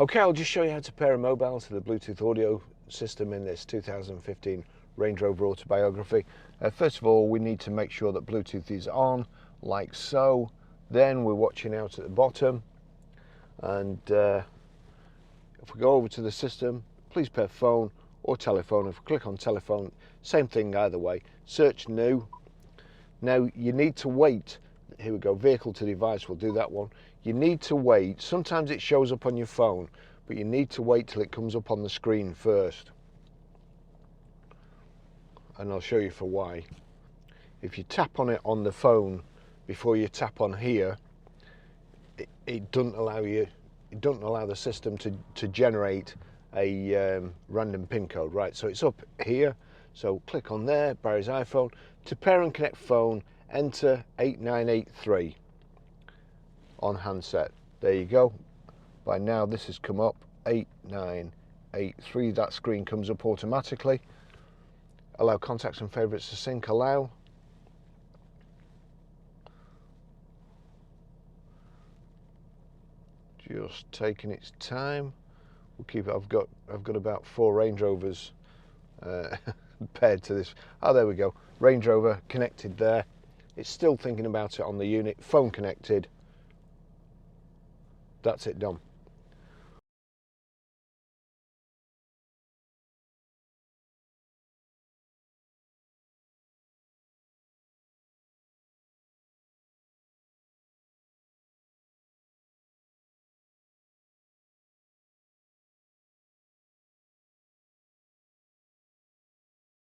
Okay, I'll just show you how to pair a mobile to the Bluetooth audio system in this 2015 Range Rover Autobiography. First of all, we need to make sure that Bluetooth is on, like so. Then we're watching out at the bottom. And if we go over to the system, please pair phone or telephone. If we click on telephone, same thing either way. Search new. Now you need to wait. Here we go, vehicle to device, we'll do that one. You need to wait. Sometimes it shows up on your phone, but you need to wait till it comes up on the screen first. And I'll show you for why. If you tap on it on the phone before you tap on here, it doesn't allow the system to generate a random pin code, right? So it's up here. So click on there, Barry's iPhone. To pair and connect phone, enter 8983 on handset. There you go. By now this has come up, 8983. That screen comes up automatically. Allow contacts and favorites to sync, allow. Just taking its time. We'll keep it. I've got about 4 Range Rovers paired to this. Oh, there we go. Range Rover connected there. It's still thinking about it on the unit. Phone connected. That's it done.